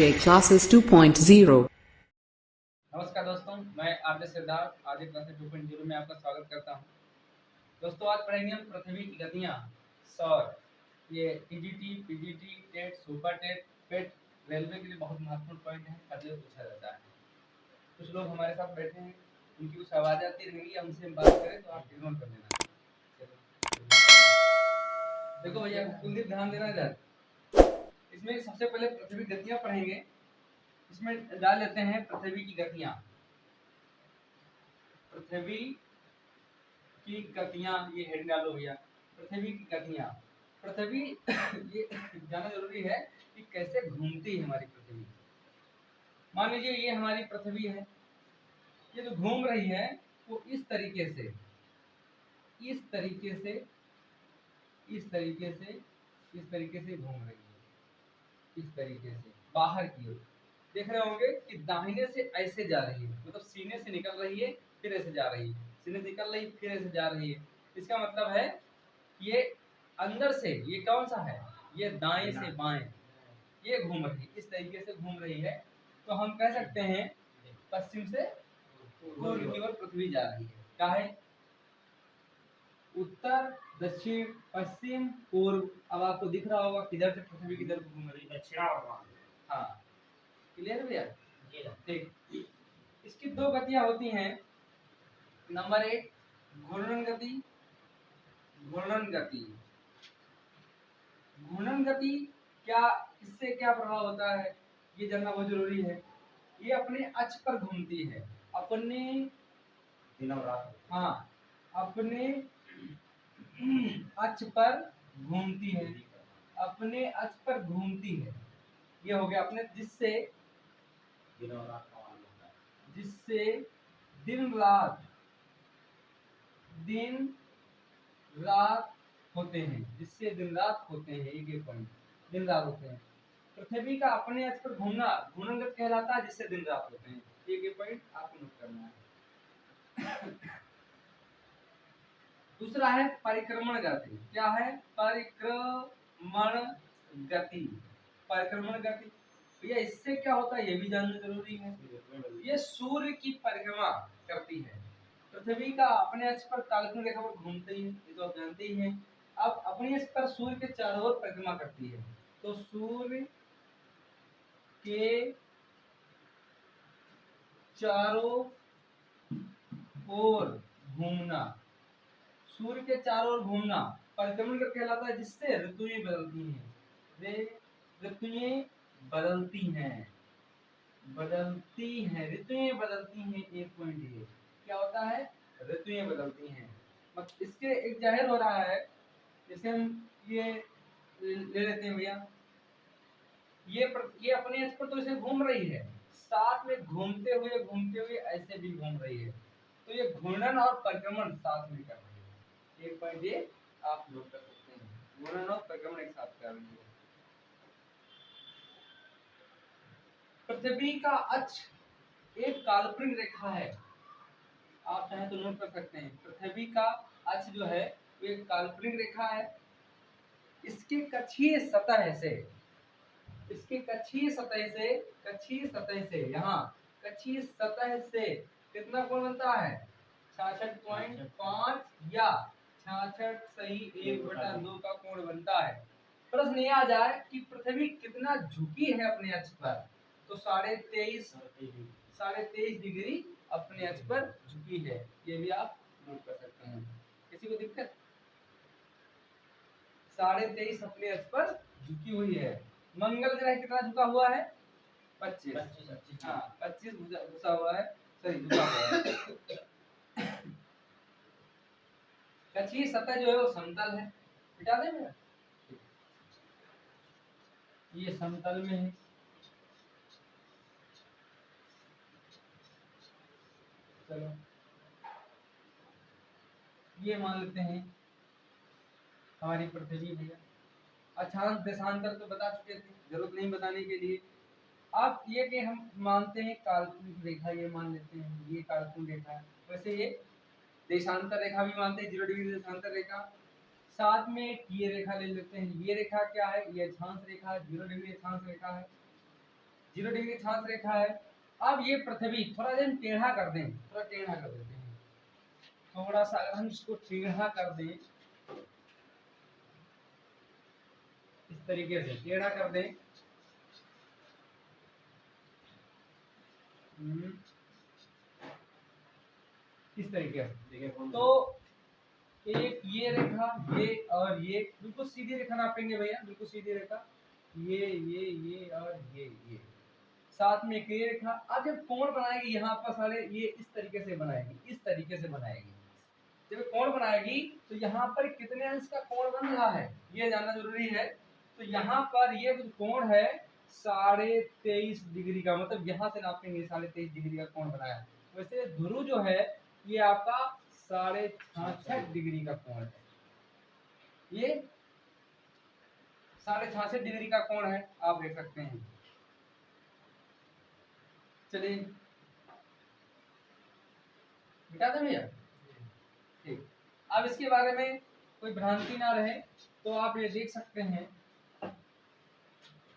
AJ Classes 2.0। नमस्कार दोस्तों, मैं आरजे सिद्धार्थ आरजे क्लासेस 2.0 में आपका स्वागत करता हूं। दोस्तों, आज पढ़ेंगे हम पृथ्वी की गतियां, सौर। ये TGT, PGT, TET, super TET, PET, railway के लिए बहुत महत्वपूर्ण पॉइंट है, हर जगह पूछा जाता है। कुछ लोग हमारे साथ बैठे हैं, उनकी कुछ आवाज़ आती रहेंगी, हमसे हम बात करें तो आप इग्नोर कर देना। देखो भैया, कुलदीप ध्यान देना इधर। इसमें सबसे पहले पृथ्वी की गतियां पढ़ेंगे। इसमें डाल लेते हैं पृथ्वी की गतियां। पृथ्वी की गतियां, ये हेड डालो भैया। पृथ्वी की गतियां, पृथ्वी ये जानना जरूरी है कि कैसे घूमती है हमारी पृथ्वी। मान लीजिए ये हमारी पृथ्वी है, ये जो घूम रही है वो इस तरीके से, इस तरीके से, इस तरीके से, इस तरीके से घूम रही है, इस तरीके से बाहर की ओर। देख रहे होंगे कि दाहिने से ऐसे जा रही है, मतलब सीने से निकल रही है फिर ऐसे जा रही है, सीने से निकल रही फिर ऐसे जा रही है। इसका मतलब है ये अंदर से, ये कौन सा है, ये दाएं से बाएं ये घूम रही है, इस तरीके से घूम रही है। तो हम कह सकते हैं पश्चिम से पूर्व की ओर पृथ्वी जा रही है। क्या है? उत्तर, दक्षिण, पश्चिम, पूर्व। अब आपको दिख रहा होगा किधर से पृथ्वी किधर घूम रही है, दक्षिण और। हाँ, क्लियर भैया? ठीक। इसकी दो गतियां होती हैं। नंबर 1 घूर्णन गति। घूर्णन गति, घूर्णन गति क्या, इससे क्या प्रभाव होता है ये जानना बहुत जरूरी है। ये अपने अक्ष पर घूमती है, अपने हाँ अपने अक्ष पर घूमती है, अपने अक्ष पर घूमती है। ये हो गया अपने, जिससे जिससे दिन रात, दिन रात होते हैं, जिससे दिन रात होते हैं। एक पॉइंट, दिन रात होते हैं। पृथ्वी का अपने अक्ष पर घूमना घूर्णन गति कहलाता है, जिससे दिन रात होते हैं। एक पॉइंट आपको नोट करना है। दूसरा है परिक्रमण गति। क्या है? परिक्रमण गति। परिक्रमण गति भैया, इससे क्या होता है ये भी जानना जरूरी है। ये सूर्य की परिक्रमा करती है। पृथ्वी का अपने अक्ष पर काल्पनिक रेखा पर घूमती है, ये तो आप जानते ही हैं। अब अपने अक्ष पर सूर्य के चारों ओर परिक्रमा करती है। तो सूर्य के चारों ओर घूमना, सूर्य के चारों ओर घूमना परिक्रमण का कहलाता है, जिससे ऋतुएं बदलती हैं। ऋतुएं बदलती हैं, ऋतुएं बदलती हैं। एक पॉइंट ये क्या होता है, ऋतुएं बदलती हैं। मतलब इसके एक जाहिर हो रहा है, जैसे हम ये ले लेते हैं भैया, ये अपने अक्ष पर तो इसे घूम रही है, साथ में घूमते हुए ऐसे भी घूम रही है। तो ये घूर्णन और परिक्रमण साथ में कर रही है। एक पॉइंट ये आप नोट कर सकते हैं, घूर्णन और परिक्रमण एक साथ कर रही है। पृथ्वी का अक्ष एक काल्पनिक रेखा है, आप चाहे तो नोट कर सकते हैं। पृथ्वी का अक्ष जो है वो एक काल्पनिक रेखा है। इसके कक्षीय सतह से, इसके कक्षीय सतह से यहाँ कक्षीय सतह से कितना कोण बनता है? 66.5 या 66 सही 1/2 का कोण बनता है। प्रश्न ये आ जाए कि पृथ्वी कितना झुकी है अपने अक्ष पर, तो 23.5 डिग्री अपने अक्ष पर झुकी है। ये भी आप नोट कर सकते हैं। किसी को दिक्कत? 23.5 अपने अक्ष पर झुकी हुई है। मंगल ग्रह कितना झुका हुआ है? 25। हाँ, 25 घुसा हुआ है, सही झुका हुआ है। कक्षीय सतह जो है वो समतल है, मिटा दे मेरा, ये समतल में है। चलो ये मान लेते हैं हमारी पृथ्वी भैया। अक्षांश देशांतर तो बता चुके थे, जरूरत नहीं बताने के लिए। आप ये कि हम मानते हैं काल्पनिक रेखा, ये मान लेते हैं ये काल्पनिक रेखा है। वैसे ये देशांतर रेखा भी मानते हैं, 0 डिग्री देशांतर रेखा। साथ में ये रेखा ले लेते हैं। ये रेखा क्या है? ये अक्षांश रेखा है, 0 डिग्री अक्षांश रेखा है। 0 डिग्री छांस रेखा है। अब ये पृथ्वी थोड़ा दिन टेढ़ा कर दें, थोड़ा टेढ़ा कर देते हैं, थोड़ा सा अगर हम इसको टेढ़ा कर दें, इस तरीके से टेढ़ा कर दें, इस तरीके से, तो एक ये रेखा, ये और ये बिल्कुल सीधी रेखा नापेंगे भैया, बिल्कुल सीधी रेखा, ये और ये साथ में एक ये रेखा। अब जब कोण बनाएगी यहाँ पर सारे, ये इस तरीके से बनाएगी, इस तरीके से बनाएगी। जब कोण बनाएगी तो यहाँ पर कितने अंश का कोण बन रहा है ये जानना जरूरी है। तो यहाँ पर ये जो कोण है 23.5 डिग्री का, मतलब यहाँ से नापेंगे 23.5 डिग्री का कोण बनाया। वैसे ध्रुव जो है ये आपका 66.5 डिग्री का कोण है, ये 66.5 डिग्री का कोण है, आप देख सकते हैं। चलिए मिटा दें भैया, ठीक। अब इसके बारे में कोई भ्रांति ना रहे तो आप ये देख सकते हैं,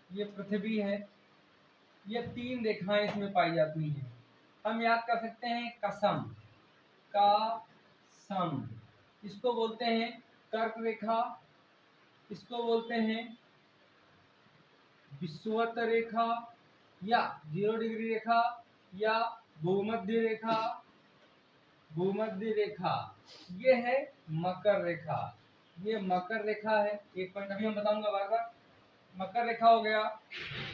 ये पृथ्वी है, ये 3 रेखाएं इसमें पाई जाती हैं। हम याद कर सकते हैं कसम का सम, इसको बोलते हैं कर्क रेखा, इसको बोलते हैं विषुवत रेखा या 0 डिग्री रेखा या भूमध्य रेखा, भूमध्य रेखा। ये है मकर रेखा, ये मकर रेखा है। एक पॉइंट अभी हम बताऊंगा बार बार। मकर रेखा हो गया,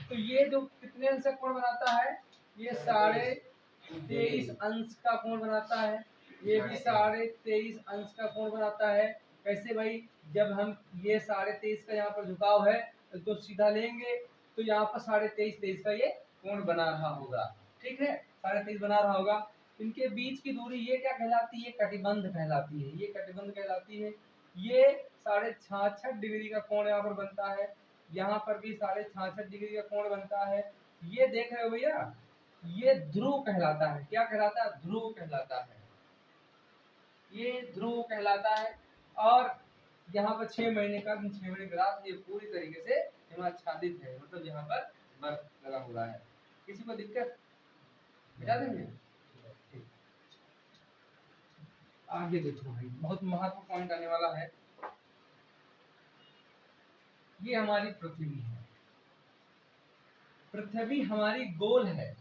तो ये जो कितने अंश का कोण बनाता है, ये 23.5 अंश का कोण बनाता है, ये भी 23.5 अंश का कोण बनाता है। कैसे भाई, जब हम ये 23.5 का यहाँ पर झुकाव है तो सीधा लेंगे तो यहाँ पर 23.5 का ये कोण बना रहा होगा, ठीक है, 23.5 बना रहा होगा। इनके बीच की दूरी ये क्या कहलाती है, कटिबंध कहलाती है, ये कटिबंध कहलाती है। ये 66.5 डिग्री का कोण यहाँ पर बनता है, यहाँ पर भी 66.5 डिग्री का कोण बनता है। ये देख रहे हो भैया, ये ध्रुव कहलाता है। क्या कहलाता है, ध्रुव कहलाता है, ये ध्रुव कहलाता है। और यहाँ पर 6 महीने का 6 महीने के बाद ये पूरी तरीके से हिमाच्छादित है, मतलब यहाँ पर बर्फ लगा हुआ है। किसी को दिक्कत, मिटा देंगे। आगे देखो भाई, बहुत महत्वपूर्ण पॉइंट आने वाला है। ये हमारी पृथ्वी है, पृथ्वी हमारी गोल है,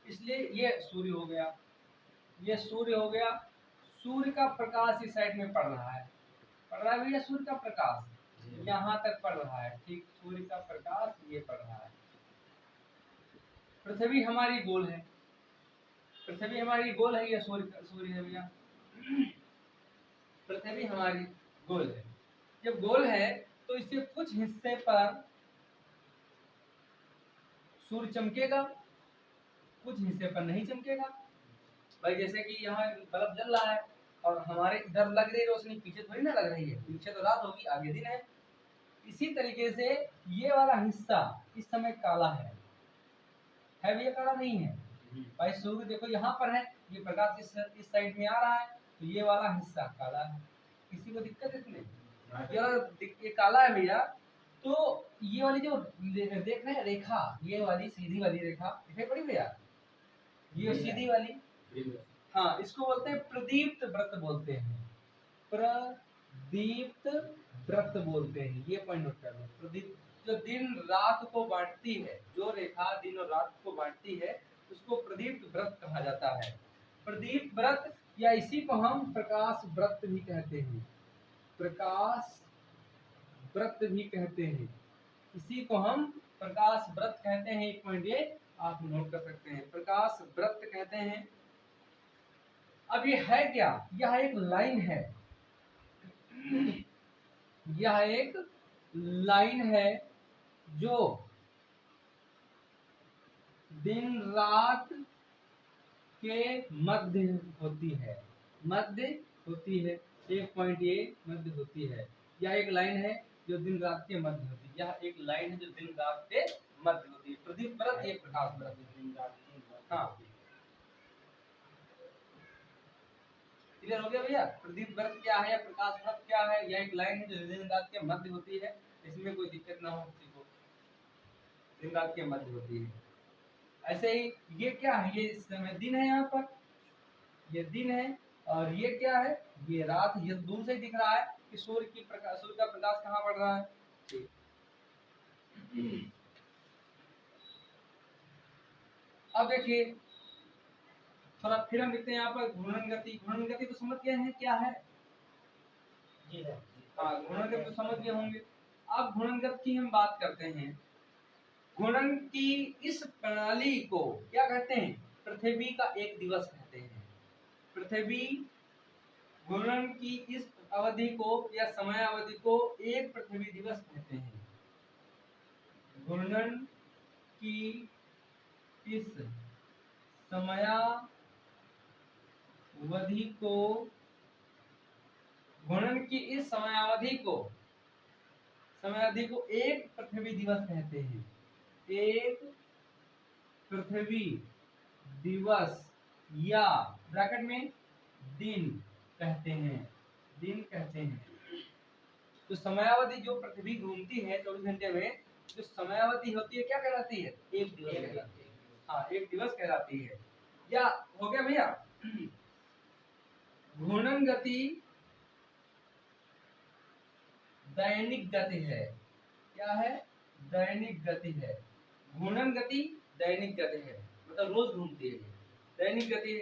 इसलिए ये सूर्य हो गया, ये सूर्य हो गया। सूर्य का प्रकाश इस साइड में पड़ रहा है, पड़ रहा है भैया, सूर्य का प्रकाश यहाँ तक पड़ रहा है, ठीक, सूर्य का प्रकाश ये पड़ रहा है। पृथ्वी हमारी गोल है, पृथ्वी हमारी गोल है, ये सूर्य है भैया। पृथ्वी हमारी गोल है, जब गोल है तो इससे कुछ हिस्से पर सूर्य चमकेगा, कुछ हिस्से पर नहीं चमकेगा। भाई जैसे कि यहाँ बल्ब जल रहा है और हमारे इधर लग रही रोशनी, पीछे थोड़ी ना लग रही है, पीछे तो रात होगी, आगे दिन है। इसी तरीके से ये वाला हिस्सा इस समय काला है भैया, काला नहीं है भाई। सूर्य देखो यहाँ पर है, ये प्रकाश इस साइड में आ रहा है, तो ये वाला हिस्सा काला है। किसी को दिक्कत इसमें, ये काला है भैया। तो ये वाली जो देख रहे हैं रेखा, ये वाली सीधी वाली रेखा दिखाई पड़ी भैया, ये सीधी वाली, हाँ, इसको बोलते हैं प्रदीप्त व्रत बोलते हैं, प्रदीप्त व्रत बोलते हैं। ये पॉइंट नोट कर लो, प्रदीप्त जो दिन रात को बांटती है, जो रेखा दिन और रात को बांटती है उसको प्रदीप्त व्रत कहा जाता है। प्रदीप्त व्रत या इसी को हम प्रकाश व्रत भी कहते हैं, प्रकाश व्रत भी कहते हैं, इसी को हम प्रकाश व्रत कहते हैं। एक पॉइंट ये आप नोट कर सकते हैं, प्रकाश व्रत कहते हैं। अब ये है क्या, यह एक लाइन है, यह एक लाइन है जो दिन रात के मध्य होती है, मध्य होती है। एक पॉइंट ये मध्य होती है, यह एक लाइन है जो दिन रात के मध्य होती है, यह एक लाइन है जो दिन रात के मध्य होती है। प्रदीप व्रत, ये प्रकाश व्रत, दिन रात के, हाँ क्लियर हो गया भैया। प्रदीप व्रत क्या है या प्रकाश व्रत क्या है, यह एक लाइन है जो दिन रात के मध्य होती है, इसमें कोई दिक्कत ना हो किसी को, दिन रात के मध्य होती है। ऐसे ही ये क्या है, ये इस समय दिन है, यहाँ पर ये दिन है, और ये क्या है, ये रात है। ये दूर से दिख रहा है कि सूर्य का प्रकाश कहाँ पड़ रहा है। अब देखिए थोड़ा फिर हम लिखते हैं यहाँ पर घूर्णन गति। घूर्णन गति तो समझ गए हैं क्या है? हाँ, घूर्णन गति तो समझ गए होंगे। अब घूर्णन गति की हम बात करते हैं। घूर्णन की इस प्रणाली को क्या कहते हैं? पृथ्वी का एक दिवस कहते हैं। पृथ्वी घूर्णन की इस अवधि को या समय अवधि को एक पृथ्वी दिवस कहते हैं। घूर्णन की इस समयावधि को एक पृथ्वी दिवस कहते हैं। एक पृथ्वी दिवस या ब्रैकेट में दिन कहते हैं। दिन कहते हैं। तो समयावधि जो पृथ्वी घूमती है 24 घंटे में, जो समयावधि होती है क्या कहलाती है? एक दिवस कहलाती है। हाँ, एक दिवस कहलाती है। या हो गया भैया। घूर्णन गति दैनिक गति है। क्या है? दैनिक गति है। घूर्णन गति दैनिक गति है, मतलब रोज घूमती है। दैनिक गति है।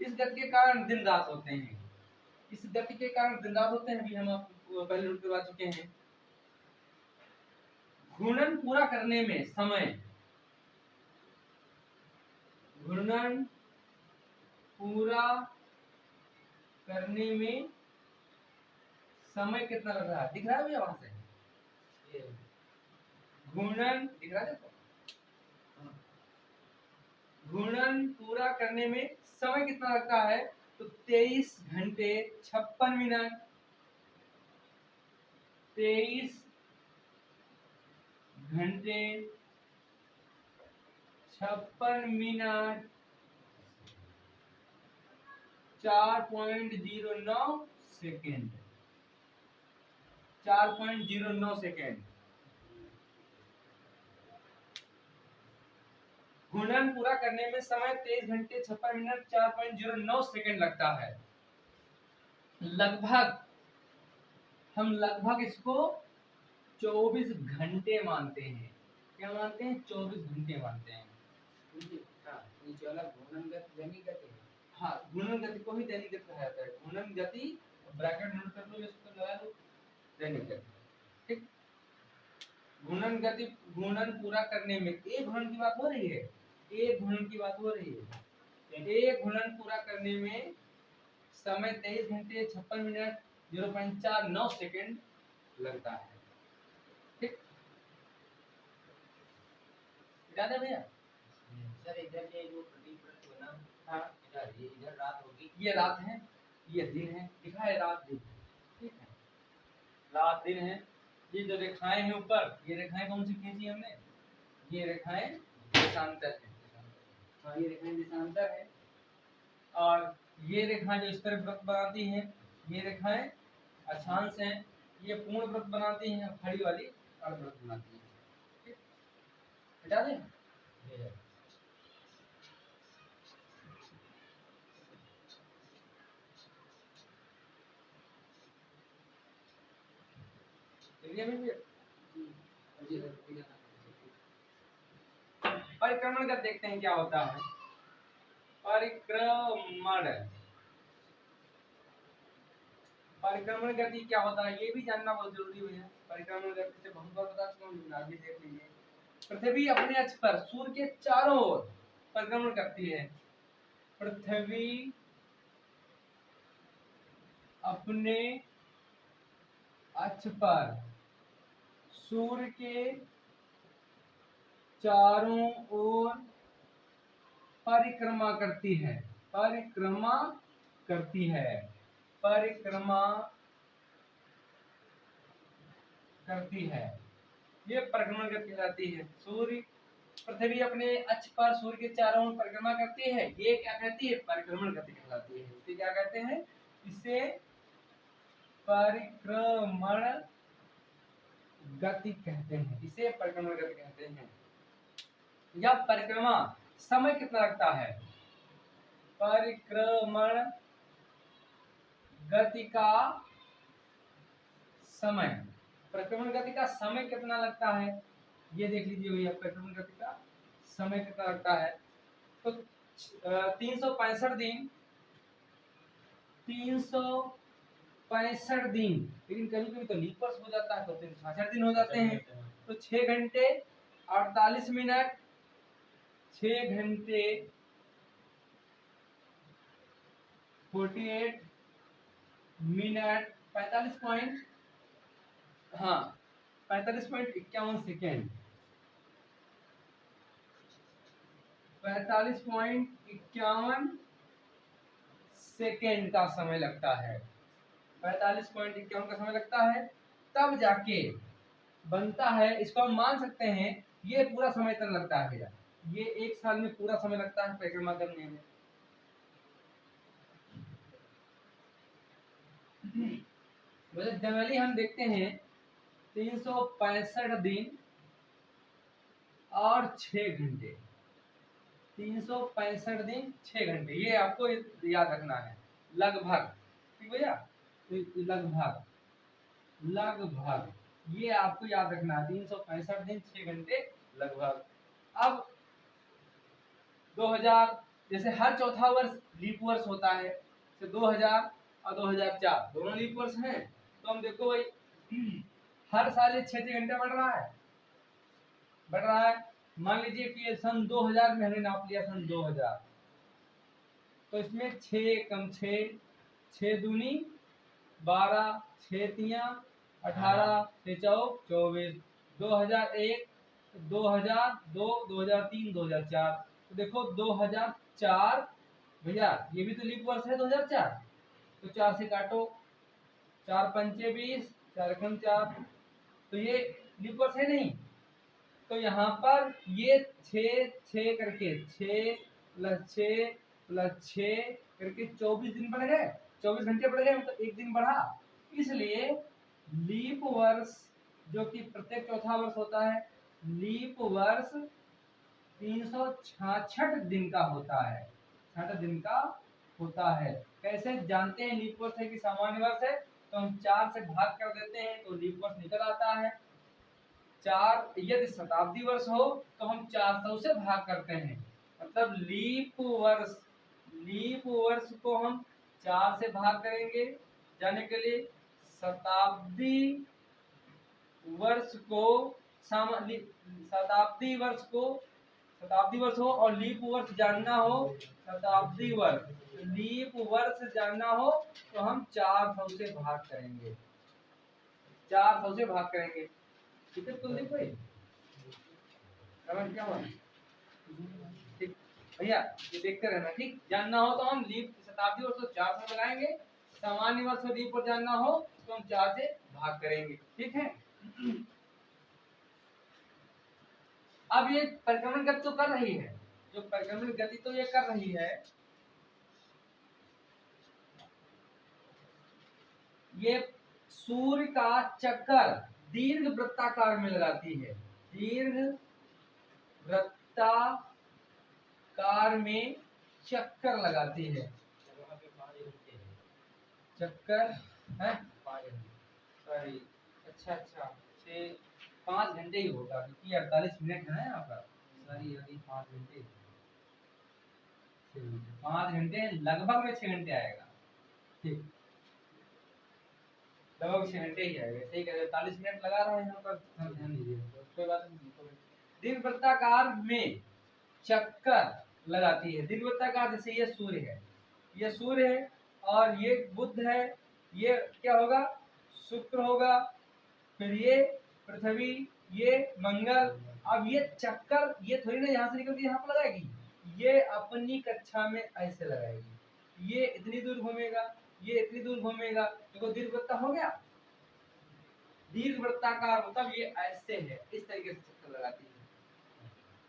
इस गति के कारण दिन रात होते हैं। इस गति के कारण दिन रात होते हैं, अभी हम आपको पहले नोट करवा चुके हैं। घूर्णन पूरा करने में समय, घूर्णन पूरा करने में समय कितना लग रहा है? दिख रहा है भैया वहां से? घूर्णन दिख रहा है? देखो, घूर्णन पूरा करने में समय कितना लगता है? तो 23 घंटे 56 मिनट। 23 घंटे 56 मिनट 4.09 सेकेंड। 4.09 सेकेंड। घूर्णन पूरा करने में समय 23 घंटे 56 मिनट 4.09 सेकेंड लगता है। हम लगभग इसको 24 घंटे मानते हैं। क्या मानते हैं? 24 घंटे मानते हैं। नीचे वाला घूर्णन गति दैनिक गति है। हाँ, घूर्णन गति को ही दैनिक गति कहा जाता है। घूर्णन गति ब्रैकेट नोट कर लो, इसको लगा लो, दैनिक गति। ठीक। घूर्णन गति, घूर्णन पूरा करने में एक घूर्णन की बात हो रही है। एक घूर्णन की बात हो रही है। एक घूर्णन पूरा करने में समय 23 घंटे 56 मिनट 0.49 सेकेंड लगता है। ठीक, याद है भैया? सर इधर ये जो प्रतिप्रत बना, हाँ, इधर रात होगी, ये रात है, ये दिन है। लिखा है रात दिन। ठीक है, रात दिन है। ये जो रेखाएं हैं ऊपर, ये रेखाएं कौन सी खींची हमने? ये रेखाएं देशांतर है। हाँ, ये रेखाएं देशांतर है। और ये रेखाएं जो इस तरह वृत्त बनाती हैं, ये रेखाएं अक्षांश हैं। ये पूर्ण वृत्त बनाती हैं, खड़ी वाली अर्धवृत्त बनाती हैं। ठीक, हटा दें? परिक्रमण का देखते हैं क्या होता है। परिक्रमण, परिक्रमण गति क्या होता है ये भी जानना बहुत जरूरी है। परिक्रमण गति से बहुत बार बता चुका हूं, आगे देख लीजिए। पृथ्वी अपने अक्ष पर सूर्य के चारों ओर परिक्रमण करती है। पृथ्वी अपने अक्ष पर सूर्य के चारों ओर परिक्रमा करती है। परिक्रमा करती है। परिक्रमा करती है। ये परिक्रमण गति कहलाती है। सूर्य, पृथ्वी अपने अक्ष पर सूर्य के चारों ओर परिक्रमा करती है। ये क्या कहती है? परिक्रमण गति कहलाती है। इसे क्या कहते हैं? इसे परिक्रमण गति कहते हैं। इसे परिक्रमण गति कहते हैं। यह परिक्रमा समय कितना लगता है? परिक्रमण गति का समय, परिक्रमण गति का समय कितना लगता है ये देख लीजिए भैया। परिक्रमण गति का समय कितना लगता है? तो 365 दिन, 365 दिन, लेकिन कभी कभी तो लीप वर्ष हो जाता है तो 366 दिन हो जाते हैं। तो 6 घंटे 48 मिनट, 6 घंटे 48 मिनट 45 पॉइंट, हाँ 45.51 सेकेंड, 45.51 सेकेंड का समय लगता है। 45.51 का समय लगता है, तब जाके बनता है। इसको हम मान सकते हैं ये पूरा समय तक लगता है भैया, ये 1 साल में पूरा समय लगता है परिक्रमा करने में। वैसे जनरली हम देखते हैं 365 दिन और 6 घंटे, 365 दिन 6 घंटे, ये आपको याद रखना है लगभग, ठीक भैया। तो लगभग लगभग ये आपको याद रखना है, 365 दिन 6 घंटे लगभग। अब 2000, जैसे हर चौथा वर्ष लीप वर्ष होता है, तो 2000 और 2004 दोनों लीप वर्ष हैं। तो हम देखो भाई हर साल ये 6 घंटे बढ़ रहा है, बढ़ रहा है। मान लीजिए कि सन 2000 में हमने नाप लिया, सन 2000, तो इसमें 6 कम 6, 6 दूनी 12, 6 तियां 18, 6 चौक 24, 2001, 2002, 2003, 2004। तो देखो 2004 भैया, ये भी तो लीप वर्ष है 2004, तो 4 से काटो, 4 पंचे 20, 4 कम 4, तो ये लीप वर्ष है नहीं। तो यहाँ पर ये 6 करके 6 + 6 + 6 करके 24 दिन बढ़ गए, 24 घंटे बढ़ गए, मतलब 1 दिन बढ़ा। इसलिए लीप वर्ष जो कि प्रत्येक चौथा वर्ष होता है, लीप वर्ष 366 दिन का होता है, 66 दिन का होता है। कैसे जानते हैं लीप वर्ष है कि सामान्य वर्ष है? तो हम 4 से भाग कर देते हैं तो लीप वर्ष निकल आता है। 4, यदि शताब्दी वर्ष हो तो हम 400 से भाग करते हैं, मतलब लीप वर्ष को हम 4 से भाग करेंगे जाने के लिए। शताब्दी वर्ष हो और लीप वर्ष जानना हो, लीप वर्ष जानना हो तो हम 400 से भाग करेंगे, 400 से भाग करेंगे। ठीक है कुलदीप भाई, समझ क्या हुआ? ठीक भैया, ये देखते रहना, ठीक। जानना हो तो हम लीप शताब्दी वर्ष को 400 लगाएंगे, सामान्य वर्ष लीप वर्ष जानना हो तो हम 4 से भाग करेंगे, ठीक है। अब ये परिक्रमण गति तो कर रही है, जो परिक्रमण गति तो ये कर रही है, ये सूर्य का चक्कर दीर्घ वृत्ताकार में लगाती है, दीर्घ वृत्ताकार में चक्कर लगाती है। चक्कर है, सॉरी, अच्छा 5 घंटे ही होगा क्योंकि 48 मिनट है ना यहाँ पर, सॉरी यदि 5 घंटे, 5 घंटे लगभग में 6 घंटे आएगा, ठीक, लगभग 6 घंटे ही आएगा, सही कह रहे हो। 48 मिनट लगा रहा है यहाँ पर, ध्यान दीजिए, कोई बात नहीं। दीर्घवृत्ताकार में चक्कर लगाती है, दीर्घवृत्ताकार, जैसे ये सूर्य है, ये सूर्य है और ये बुध है, ये क्या होगा? शुक्र होगा, फिर ये पृथ्वी, ये मंगल। अब ये चक्कर ये थोड़ी ना यहाँ से निकल के यहाँ पर लगाएगी, ये अपनी कक्षा में ऐसे लगाएगी, ये इतनी दूर घूमेगा, ये इतनी दूर घूमेगा, देखो दीर्घवृत्ता हो गया। दीर्घवृत्ताकार मतलब ये ऐसे है, इस तरीके से चक्कर लगाती है।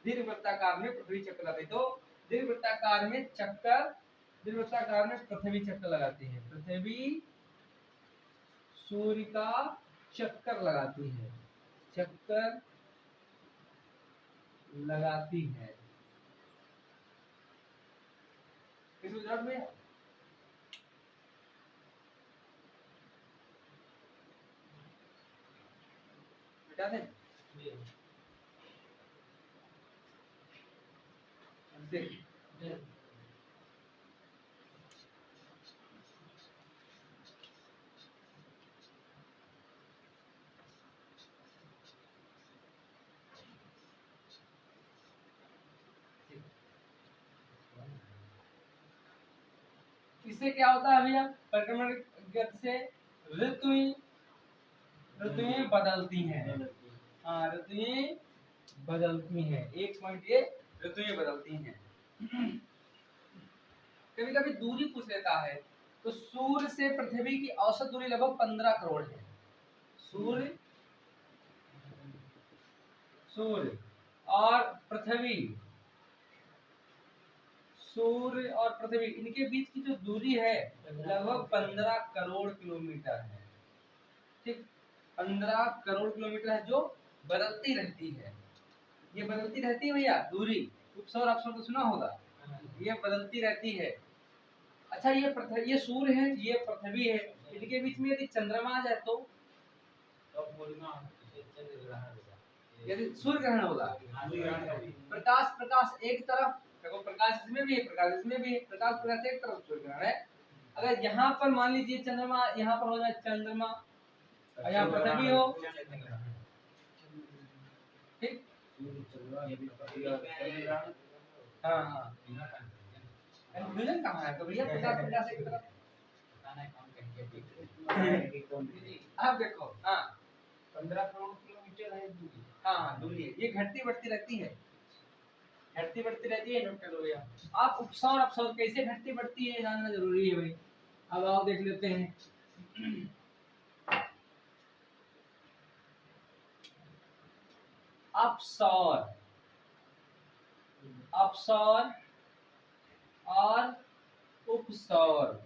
दीर्घवृत्ताकार में पृथ्वी चक्कर लगाती है, तो दीर्घवृत्ताकार में चक्कर, दीर्घवृत्ताकार में पृथ्वी चक्कर लगाती है, पृथ्वी सूर्य का चक्कर लगाती है, चक्कर लगाती है। किसी को जरूरत भैया? मिटा दें? देख इससे क्या होता है भैया? परिक्रमण गति से ऋतुएं ऋतुएं बदलती हैं। हाँ, ऋतुएं बदलती हैं। एक पॉइंट ये, ऋतुएं बदलती हैं। कभी कभी दूरी पूछ लेता है, तो सूर्य से पृथ्वी की औसत दूरी लगभग 15 करोड़ है। सूर्य सूर्य और पृथ्वी, सूर्य और पृथ्वी इनके बीच की जो दूरी है लगभग 15 करोड़ किलोमीटर है। ठीक, 15 करोड़ किलोमीटर है, जो बदलती रहती है। ये बदलती रहती है भैया दूरी, उपसौर अपसौर तो सुना होगा, ये बदलती रहती है। अच्छा, ये सूर्य है, ये पृथ्वी है, इनके बीच में यदि चंद्रमा आ जाए तो यदि सूर्य ग्रहण होगा, प्रकाश एक तरफ, देखो प्रकाश इसमें भी है, प्रकाश इसमें भी है, प्रकाश एक तरफ सूर्य ग्रहण है। अगर यहाँ पर मान लीजिए चंद्रमा, यहाँ पर हो जाए चंद्रमा और यहाँ पृथ्वी हो, ठीक। हाँ हाँ, कंफ्यूजन कहाँ है? तो भैया प्रकाश एक तरफ, आप देखो, हाँ 15 करोड़ किलोमीटर है दूरी। हाँ दूरी है, ये घटती बढ़ती रहती है, घटती बढ़ती रहती है। नोट करो भैया। आप उपसौर अपसौर कैसे घटती बढ़ती है जानना जरूरी है भाई। अब आओ देख लेते हैं। अपसौर, अपसौर और उपसौर,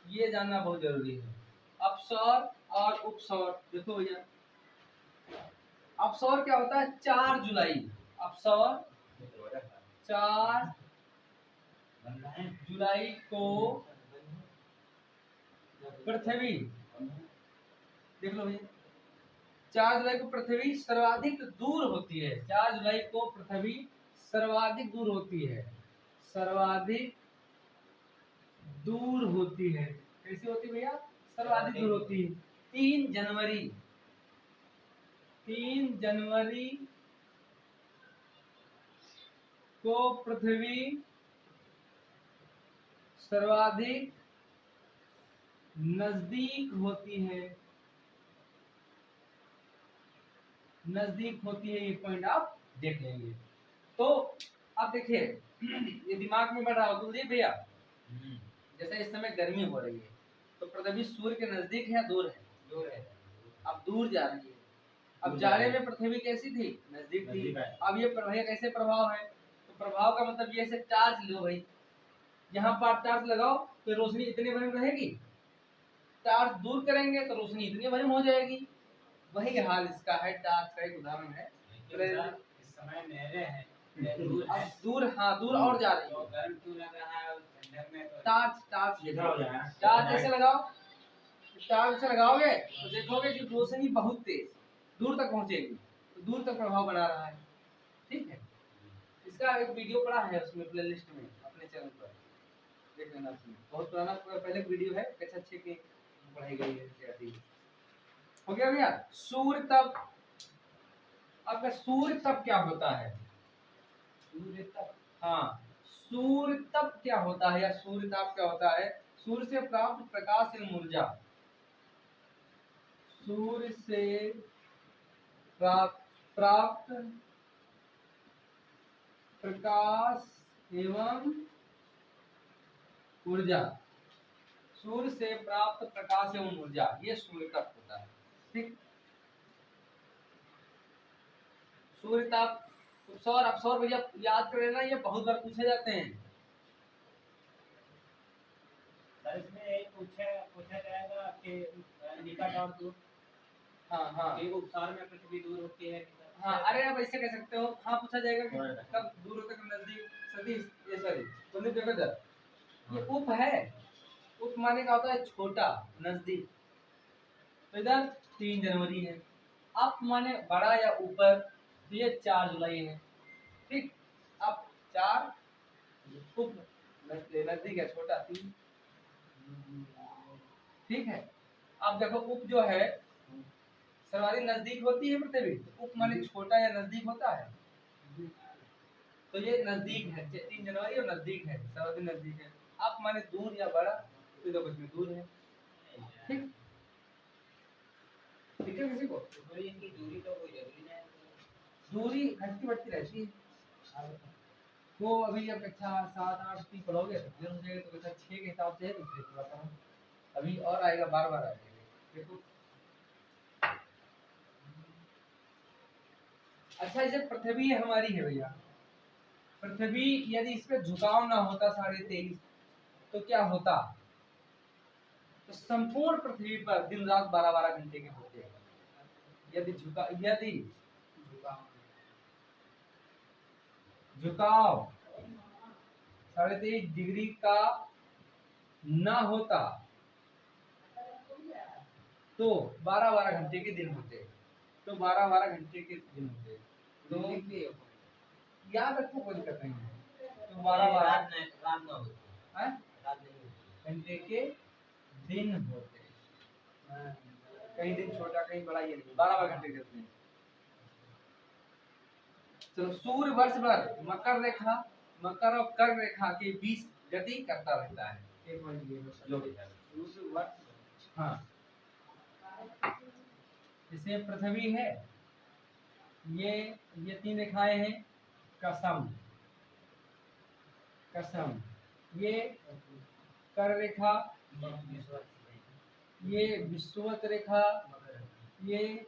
ये जानना बहुत जरूरी है। अपसौर और उपसौर, देखो भैया अपसौर क्या होता है? 4 जुलाई, अपसौर 4 जुलाई को पृथ्वी, देख लो भैया, 4 जुलाई को पृथ्वी सर्वाधिक दूर होती है। 4 जुलाई को पृथ्वी सर्वाधिक दूर होती है, सर्वाधिक दूर होती है। कैसे होती है भैया? सर्वाधिक दूर होती है। 3 जनवरी, 3 जनवरी को पृथ्वी सर्वाधिक नजदीक होती है, नजदीक होती है। ये पॉइंट आप देख लेंगे। तो आप देखिए, ये दिमाग में बढ़ रहा हो तो देखिए भैया, जैसे इस समय गर्मी हो रही है, तो पृथ्वी सूर्य के नजदीक है या दूर है? दूर है। अब दूर जा रही है। अब जाड़े में पृथ्वी कैसी थी? नजदीक थी। अब ये भैया कैसे प्रभाव है? तो प्रभाव का मतलब ये है, टार्च लो भाई, यहाँ पर टार्च लगाओ तो रोशनी इतनी बड़ी रहेगी, टार्च दूर करेंगे तो रोशनी इतनी बड़ी हो जाएगी। वही हाल इसका है, टार्च का एक उदाहरण है। इस समय नहरें हैं, अब दूर, हाँ दूर और जा रही है। गर्म क्यों लग रहा है ठंडक में? तो टार्च टार्च सीधा हो जाए। टार्च ऐसे लगाओ, टार्च से लगाओगे तो देखोगे कि रोशनी बहुत तेज दूर तक पहुंचेगी, तो दूर तक प्रभाव बना रहा है। ठीक है, इसका एक वीडियो पड़ा है उसमें प्लेलिस्ट में अपने चैनल पर, देख लेना। उसमें बहुत पुराना पहले वीडियो है, कक्षा 6 की पढ़ाई गई है। हो गया भैया। सूर्य तप, आपका सूर्य तप क्या होता है? सूर्य तप, हाँ, सूर्य तप क्या होता है या सूर्य ताप क्या होता है? सूर्य से प्राप्त प्रकाश एवं ऊर्जा, सूर्य से प्राप्त प्रकाश एवं ऊर्जा, सूर्य से प्राप्त प्रकाश एवं ऊर्जा, ये सूर्य ताप होता है। ठीक, सूर्य ताप, सौर अपसौर भैया याद कर लेना, ये बहुत बार पूछे जाते हैं। सर इसमें एक पूछा जाएगा कि निकट और दूर, हाँ हाँ कि उपसार में पृथ्वी दूर होती है। हाँ, अरे आप ऐसे कह सकते हो। हाँ, पूछा जाएगा कि कब दूर होता है, कब नजदीक। सतीश, ये सॉरी, संदीप देखो इधर, ये उप है। उप माने का होता है छोटा, नजदीक। तो इधर 3 जनवरी है। अप माने बड़ा या ऊपर, तो ये 4 जुलाई है। ठीक, अब 4 उप नजदीक है, छोटा 3। ठीक है, अब देखो उप जो है सर्वाधिक नजदीक होती है पृथ्वी, तो उप माने छोटा या नजदीक होता है। तो ये नजदीक है, 3 जनवरी और नजदीक है, सर्वाधिक नजदीक है। अप माने दूर या बड़ा, तो देखो इसमें दूर है। ठीक, ठीक है। किसी को तो इनकी दूरी तो कोई जरूरी नहीं है। दूरी घटती बढ़ती रहती है। वो अभी अब कक्षा 7 8 की पढ़ोगे तो क्लियर हो जाएगा, तो कक्षा 6 के हिसाब से है, तो इसलिए थोड़ा सा अभी और आएगा, बार बार आएगा। देखो, अच्छा जैसे पृथ्वी हमारी है भैया, पृथ्वी यदि इस पे झुकाव ना होता 23.5, तो क्या होता? तो संपूर्ण पृथ्वी पर दिन रात 12-12 घंटे के होते हैं। यदि झुकाव 23.5 डिग्री का ना होता, तो 12-12 घंटे के दिन होते। तो 12-12 घंटे के दिन होते। तो याद रखो, कोई दिक्कत नहीं है। तो 12-12 रात ना होती हैं? रात नहीं होती। घंटे के दिन होते। कहीं दिन छोटा कहीं बड़ा, ये नहीं, 12-12 घंटे के दिन। चलो, सूर्य वर्ष भर मकर और कर्क रेखा के बीच गति करता रहता है। एक मिनट ये जो भी है, सूर्य वर्ष, हाँ, जैसे पृथ्वी है, ये 3 रेखाएं हैं, कसम, ये कर रेखा, ये विषुवत रेखा, ये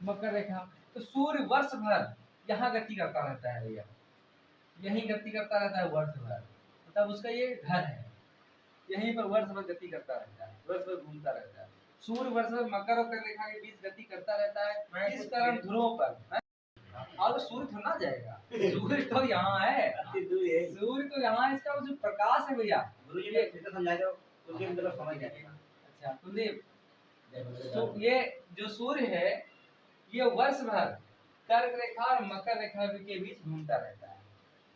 मकर रेखा। तो सूर्य वर्ष भर यहाँ गति करता रहता है भैया, यही गति करता रहता है वर्ष भर, मतलब उसका ये घर है, यहीं पर वर्ष भर गति करता रहता है, वर्ष भर घूमता रहता है। सूर्य वर्ष भर मकर और कर्क रेखा के बीच गति करता रहता है, इस कारण ध्रुवों पर, और सूर्य थोड़ा ना जाएगा, सूर्य तो यहाँ है, सूर्य तो यहाँ है, इसका जो प्रकाश है भैया, गुरुजी ने समझा दो, उनके मतलब समझ जाएगा। अच्छा कुलदीप, तो ये जो सूर्य है, ये वर्ष भर कर्क रेखा और मकर रेखा के बीच घूमता रहता है।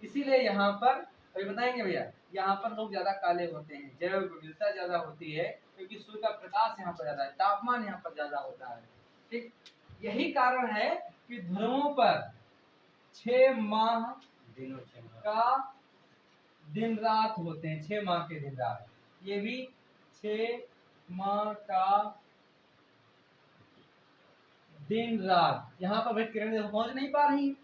इसीलिए यहाँ पर अभी बताएंगे भैया, यहाँ पर लोग ज्यादा काले होते हैं, जैव विविधता ज्यादा होती है, क्योंकि सूर्य का प्रकाश यहाँ पर ज्यादा है, तापमान यहाँ पर ज्यादा होता है। ठीक, यही कारण है कि ध्रुवों पर 6 माह का दिन रात होते हैं, 6 माह के दिन रात, ये भी 6 माह का दिन रात। यहाँ पर भाई किरणें पहुंच नहीं पा रही,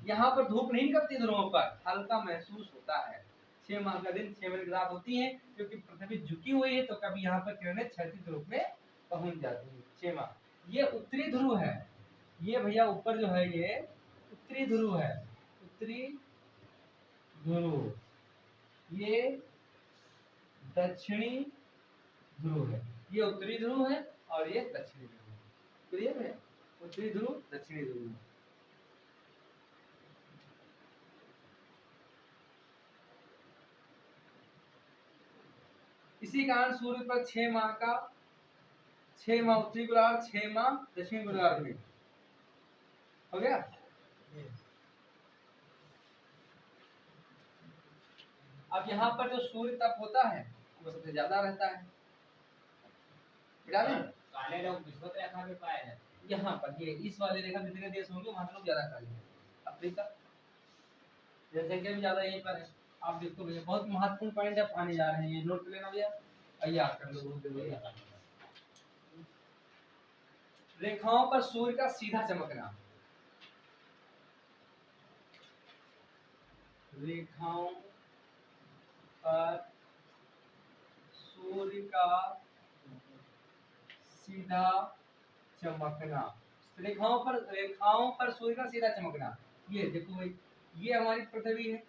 यहाँ पर धूप नहीं निकलती ध्रुवों पर, हल्का महसूस होता है। 6 माह का दिन 6 महीने की रात होती है, क्योंकि पृथ्वी झुकी हुई है, तो कभी यहाँ पर किरणें क्षैतिज रूप में पहुंच जाती है। 6 माह। ये उत्तरी ध्रुव है, ये भैया ऊपर जो है ये उत्तरी ध्रुव है, उत्तरी ध्रुव, ये दक्षिणी ध्रुव है, ये उत्तरी ध्रुव है और ये दक्षिणी ध्रुव है। क्लियर है? उत्तरी ध्रुव, दक्षिणी ध्रुव। इसी कारण सूर्य पर 6 माह उत्तरी गोलार्ध, 6 माह दक्षिणी गोलार्ध में। हो गया? अब यहाँ पर जो सूर्य तप होता है वो सबसे ज्यादा रहता है। काले लोग विषुवत रेखा में पाए हैं। यहाँ पर ये इस वाले रेखा जितने देश होंगे वहां लोग ज्यादा काले हैं। अफ्रीका, जनसंख्या भी ज्यादा यहीं पर है। आप देखो भैया, बहुत महत्वपूर्ण पॉइंट आप आने जा रहे हैं, नोट कर लेना भैया, याद कर लो। रेखाओं पर सूर्य का सीधा चमकना, रेखाओं पर सूर्य का सीधा चमकना, रेखाओं पर सूर्य का सीधा चमकना। ये देखो भाई, ये हमारी पृथ्वी है,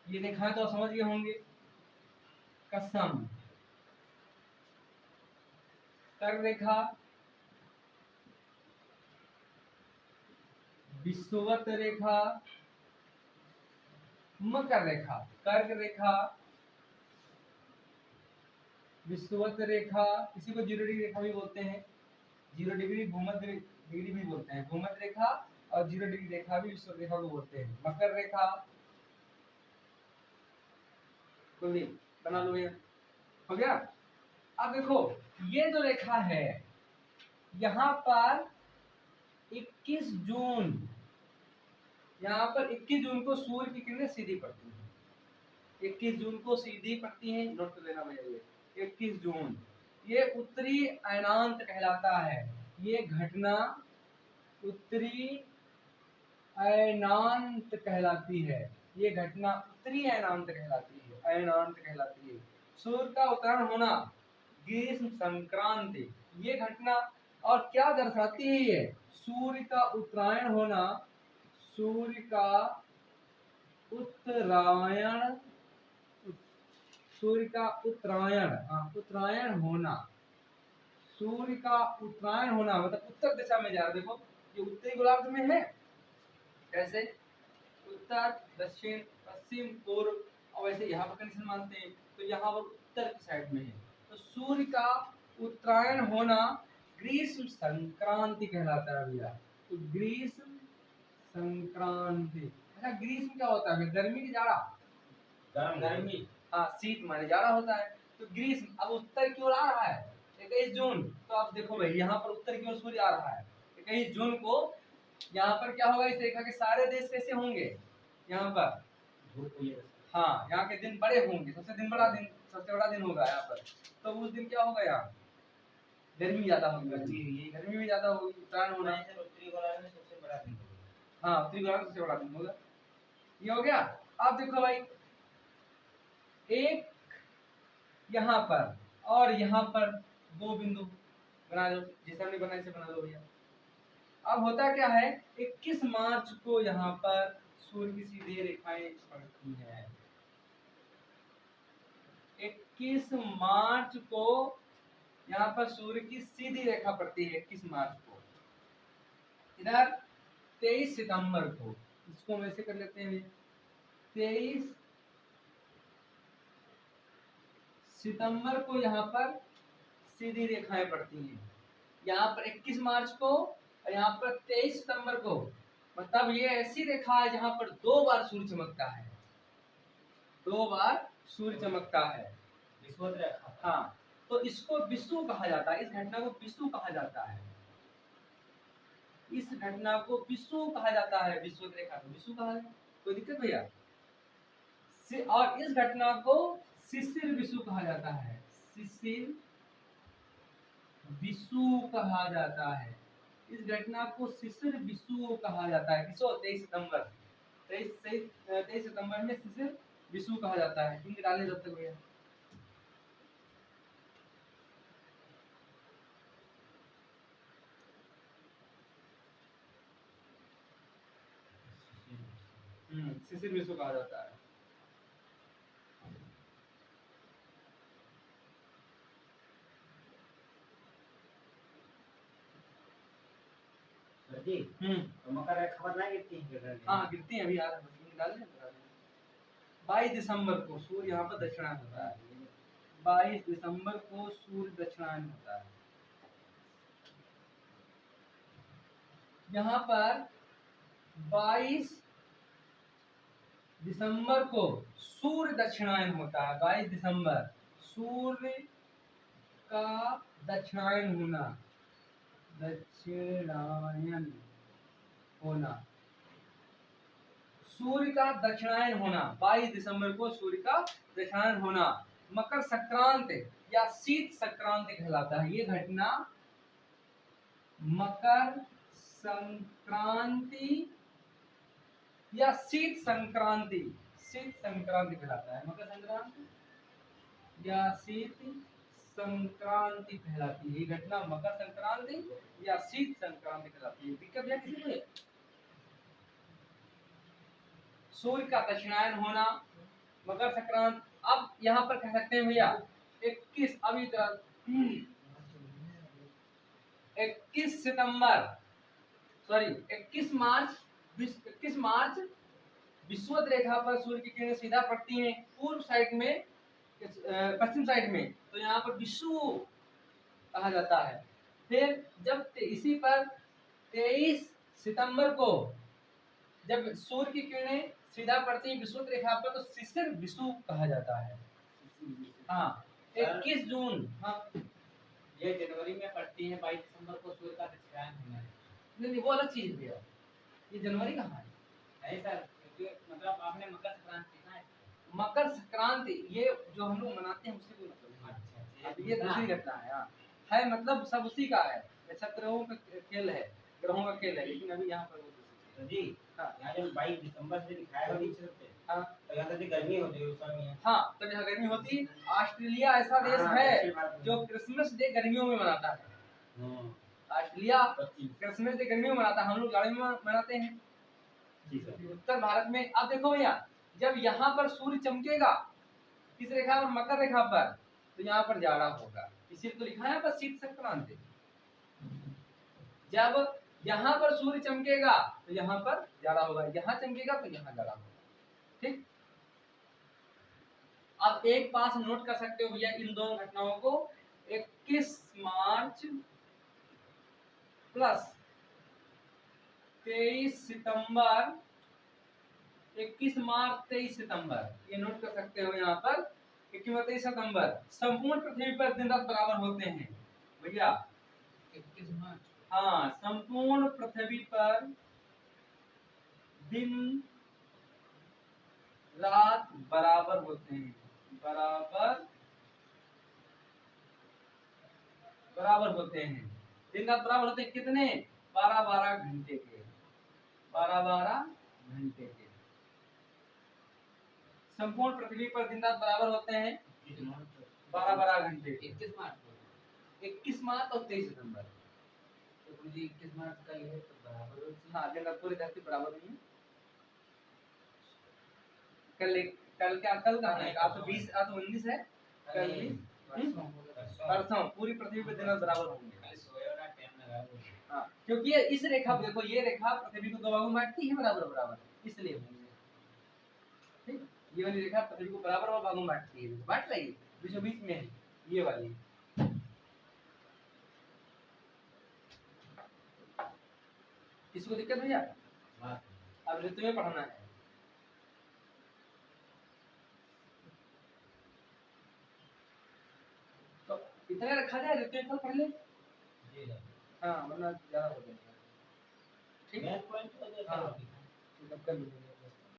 ये रेखाएं तो समझ गए होंगे, कसम, कर्क रेखा, विषुवत रेखा, मकर रेखा। कर्क रेखा, विषुवत रेखा, किसी को 0 डिग्री रेखा भी बोलते हैं, 0 डिग्री भूमध्य डिग्री भी बोलते हैं, भूमध्य रेखा और 0 डिग्री रेखा भी विषुवत रेखा को बोलते हैं। मकर रेखा, कोई भी बना लो भैया, हो गया। अब देखो ये जो रेखा है यहाँ पर 21 जून, यहाँ पर 21 जून को सूर्य की किरणें सीधी पड़ती हैं, 21 जून को सीधी पड़ती हैं, नोट कर लेना भैया ये 21 जून, ये उत्तरी अयनांत कहलाता है। ये घटना उत्तरी अयनांत कहलाती है, ये घटना उत्तरी अयनांत कहलाती है, अयनांत कहलाती है। सूर्य का उत्तरायण होना ग्रीष्म संक्रांति, ये घटना और क्या दर्शाती है ये? सूर्य का उत्तरायण होना, सूर्य का उत्तरायण, सूर्य का उत्तरायण, उत्तरायण होना, सूर्य का उत्तरायण होना मतलब उत्तर दिशा में जा रहा है। देखो ये उत्तरी गोलार्ध में है, कैसे उत्तर दक्षिण पश्चिम पूर्व, और वैसे यहाँ पर कंडीशन मानते हैं तो यहाँ पर उत्तर की साइड में है। तो सूर्य का उत्तरायण होना ग्रीष्म संक्रांति कहलाता है भैया। तो ग्रीष्म संक्रांति, अच्छा ग्रीष्म क्या होता है? गर्मी की जाड़ा, गर्मी, हाँ शीत माने जाड़ा होता है। तो ग्रीष्म अब उत्तर की ओर आ रहा है 21 जून, तो आप देखो भाई यहाँ पर उत्तर की ओर सूर्य आ रहा है 21 जून को। यहाँ पर क्या होगा, इस रेखा के सारे देश कैसे होंगे? यहाँ पर हाँ यहाँ के दिन बड़े होंगे, सबसे बड़ा दिन होगा यहाँ पर। तो उस दिन क्या होगा, यहाँ गर्मी ज्यादा होगी, गर्मी भी ज्यादा होगी, उत्तरायण होना है। उत्तरी गोलार्ध में सबसे बड़ा दिन होगा, हाँ उत्तरी गोलार्ध में सबसे बड़ा दिन होगा। ये हो गया। अब देखो भाई एक यहाँ पर और यहाँ पर 2 बिंदु बना लो, जिस हमने बनाया से बना लो भैया। अब होता क्या है, 21 मार्च को यहाँ पर सूर्य की सीधी रेखाएं पड़ती हैं। 21 मार्च को यहाँ पर सूर्य की सीधी रेखा पड़ती है 21 मार्च को। इधर 23 सितंबर को, इसको हम ऐसे कर लेते हैं 23 सितंबर को यहाँ पर सीधी रेखाएं पड़ती हैं। यहाँ पर 21 मार्च को और यहाँ पर 23 सितंबर को, मतलब ये ऐसी रेखा है जहाँ पर 2 बार सूर्य चमकता है, 2 बार सूर्य चमकता है, विषुवत रेखा। हाँ तो इसको विषु कहा जाता है, इस घटना को विषु कहा जाता है, इस घटना को विषु कहा जाता है, विषुवत रेखा को विषु कहा है। कोई दिक्कत भैया? और इस घटना को शिशिर विषु कहा जाता है, शिशिर विषु कहा जाता है, इस घटना को शिशिर विषु कहा जाता है। किसो 23 सितंबर, 23 सितंबर में शिशिर विषु कहा जाता है। इंक डालने जब तक भैया। शिशिर विषु कहा जाता है। तो मकर रेखा पर नहीं गिरती है? हाँ गिरती है, अभी आ रहा है। 22 दिसंबर को सूर्य यहाँ पर दक्षिणायन होता है, 22 दिसंबर को सूर्य दक्षिणायन होता है। यहाँ पर 22 दिसंबर को सूर्य दक्षिणायन होता है, 22 दिसंबर सूर्य का दक्षिणायन होना, दक्षिणायन होना, सूर्य का दक्षिणायन होना, 22 दिसंबर को सूर्य का दक्षिणायन होना मकर संक्रांति या शीत संक्रांति कहलाता है। ये घटना मकर संक्रांति या शीत संक्रांति, शीत संक्रांति कहलाता है। मकर संक्रांति या शीत संक्रांति कहलाती है, ये घटना मकर संक्रांति या शीत संक्रांति कहलाती है। दिक्कत है किसी को? सूर्य का दक्षिणायन होना मकर संक्रांति। अब यहाँ पर कह सकते हैं भैया 21 अभी 21 सितंबर, सॉरी 21 मार्च विषुवत रेखा पर सूर्य की किरणें सीधा पड़ती हैं पूर्व साइड में, पश्चिम साइड में, तो यहाँ पर विषु कहा जाता है। फिर जब इसी पर 23 सितंबर को जब सूर्य की किरणें सीधा पड़ती है विषुवत रेखा पर, तो शिशिर विषु कहा जाता है। हाँ, 21 जून, हाँ ये जनवरी में पड़ती है, 22 दिसंबर को सूर्य का दक्षिणायन होना है। नहीं वो अलग चीज भैया, ये जनवरी कहाँ है? नहीं सर, क्योंकि मतलब आपने मकर संक्रांति देखा है। मकर संक्रांति ये जो हम लोग मनाते हैं उससे कोई मतलब नहीं। अच्छा, अब ये दूसरी घटना है। हाँ है, मतलब सब उसी का है, ग्रहों का खेल है, ग्रहों का खेल है, लेकिन अभी यहाँ पर वो दूसरी चीज़ है। जी हाँ यहाँ जब 22 दिसंबर से दिखाया हुआ नीचे पे, हाँ तो यहाँ तो गर्मी होती है उस समय। हाँ, तब यहाँ गर्मी होती। ऑस्ट्रेलिया ऐसा देश हाँ, है दक्षिण भारत में। जो क्रिसमस डे गर्मियों में मनाता है। हम्म, ऑस्ट्रेलिया 25। क्रिसमस डे गर्मियों में मनाता है, हम लोग जाड़े में मनाते हैं। जी सर। उत्तर भारत में अब देखो भैया, जब यहाँ पर सूर्य चमकेगा किस रेखा पर, मकर रेखा पर, तो यहाँ पर जाड़ा होगा, इसीलिए तो लिखा है यहाँ पर शीत संक्रांति। जब यहाँ पर सूर्य चमकेगा तो यहाँ पर जाड़ा होगा, यहाँ चमकेगा तो यहाँ जाड़ा होगा। ठीक, अब एक पास नोट कर सकते हो भैया इन दोनों घटनाओं को, 21 मार्च प्लस 23 सितंबर, 21 मार्च 23 सितंबर, ये नोट कर सकते हो यहाँ पर। 21 सितंबर संपूर्ण पृथ्वी पर दिन रात बराबर होते हैं भैया। 21 मार्च, हाँ, संपूर्ण पृथ्वी पर दिन रात बराबर होते हैं, बराबर होते हैं, दिन रात बराबर होते हैं। कितने? 12-12 घंटे के, 12-12 घंटे के। संपूर्ण पृथ्वी पर दिन रात बराबर होते हैं 12-12 घंटे। 21 मार्च 21 मार्च और 23 सितंबर। तो मुझे 21 मार्च का ये है तो बराबर हो। हाँ, दिन रात पूरी धरती बराबर नहीं है। कल क्या, कल का है? आज तो 20, आज तो 19 है, कल 20 परसों पूरी पृथ्वी पे दिन रात बराबर होंगे। हाँ, क्योंकि ये इस रेखा पे देखो, ये रेखा पृथ्वी को दो भागों में बांटती है बराबर बराबर, इसलिए होंगे। ठीक, ये वाली रेखा पृथ्वी को बराबर और भागों में बांटती है, बांट रही है, बीचों बीच में है ये वाली। किसी को दिक्कत भैया? अब ऋतु में पढ़ना है। तो इतना रखा जाए, ऋतु में पढ़ ले। हाँ, वरना ज्यादा हो जाएगा। ठीक है, हाँ, कर लीजिए।